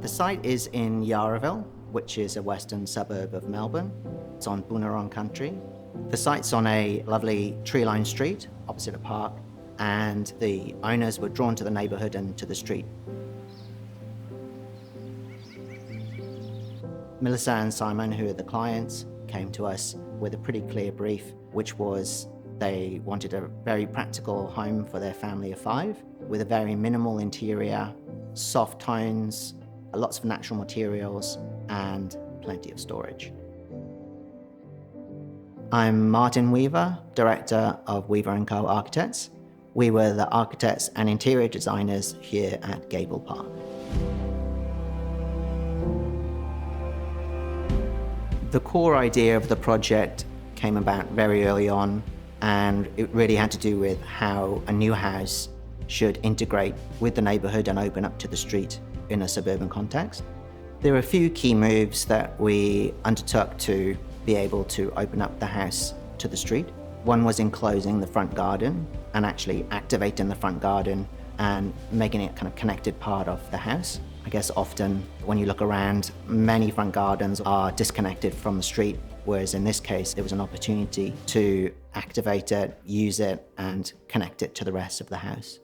The site is in Yarraville, which is a western suburb of Melbourne. It's on Bunurong country. The site's on a lovely tree-lined street opposite a park, and the owners were drawn to the neighbourhood and to the street. Melissa and Simon, who are the clients, came to us with a pretty clear brief, which was they wanted a very practical home for their family of 5, with a very minimal interior, soft tones, lots of natural materials, and plenty of storage. I'm Martin Weaver, Director of Weaver+Co Architects. We were the architects and interior designers here at Gable Park. The core idea of the project came about very early on, and it really had to do with how a new house should integrate with the neighbourhood and open up to the street in a suburban context. There are a few key moves that we undertook to be able to open up the house to the street. One was enclosing the front garden and actually activating the front garden and making it kind of connected part of the house. I guess often when you look around, many front gardens are disconnected from the street, whereas in this case, it was an opportunity to activate it, use it, and connect it to the rest of the house.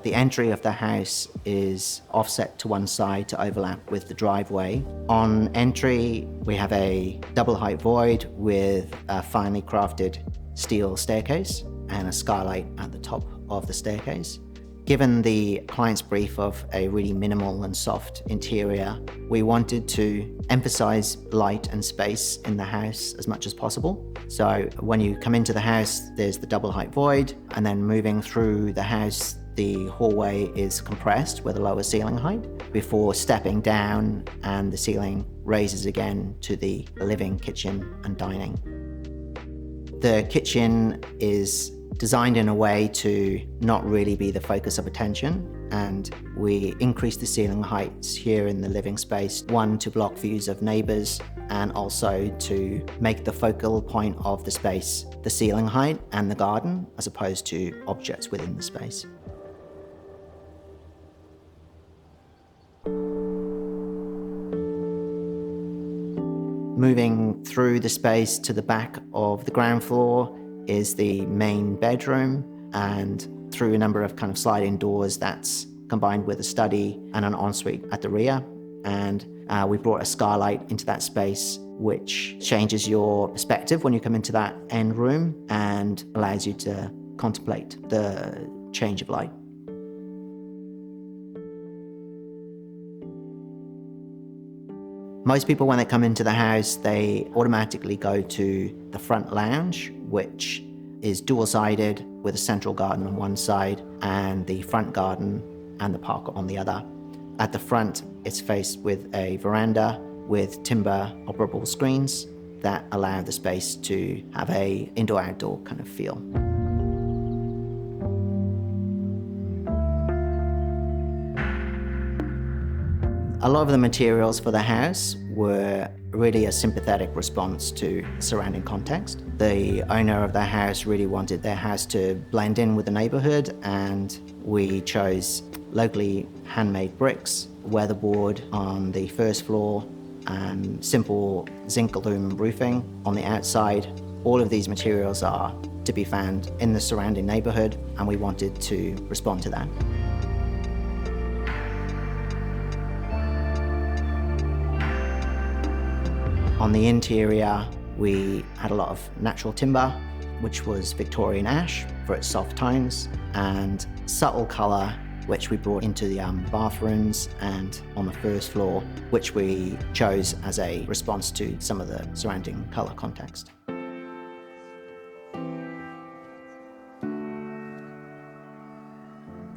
The entry of the house is offset to one side to overlap with the driveway. On entry, we have a double height void with a finely crafted steel staircase and a skylight at the top of the staircase. Given the client's brief of a really minimal and soft interior, we wanted to emphasize light and space in the house as much as possible. So when you come into the house, there's the double height void, and then moving through the house, the hallway is compressed with a lower ceiling height before stepping down, and the ceiling raises again to the living, kitchen and dining. The kitchen is designed in a way to not really be the focus of attention, and we increase the ceiling heights here in the living space, one, to block views of neighbours, and also to make the focal point of the space the ceiling height and the garden, as opposed to objects within the space. Moving through the space to the back of the ground floor is the main bedroom, and through a number of kind of sliding doors that's combined with a study and an ensuite at the rear. And we brought a skylight into that space, which changes your perspective when you come into that end room and allows you to contemplate the change of light. Most people, when they come into the house, they automatically go to the front lounge, which is dual-sided with a central garden on one side and the front garden and the park on the other. At the front, it's faced with a veranda with timber operable screens that allow the space to have a indoor-outdoor kind of feel. A lot of the materials for the house were really a sympathetic response to surrounding context. The owner of the house really wanted their house to blend in with the neighbourhood, and we chose locally handmade bricks, weatherboard on the first floor, and simple zinc aluminum roofing on the outside. All of these materials are to be found in the surrounding neighbourhood, and we wanted to respond to that. On the interior, we had a lot of natural timber, which was Victorian ash for its soft tones, and subtle colour, which we brought into the bathrooms and on the first floor, which we chose as a response to some of the surrounding colour context.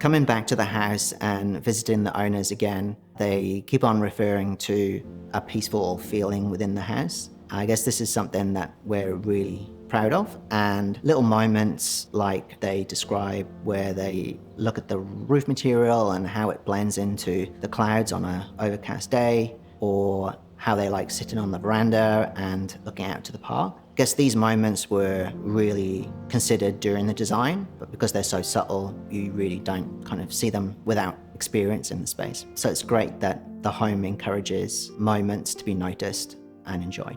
Coming back to the house and visiting the owners again, they keep on referring to a peaceful feeling within the house. I guess this is something that we're really proud of, and little moments like they describe where they look at the roof material and how it blends into the clouds on an overcast day, or how they like sitting on the veranda and looking out to the park. I guess these moments were really considered during the design, but because they're so subtle, you really don't kind of see them without experience in the space. So it's great that the home encourages moments to be noticed and enjoyed.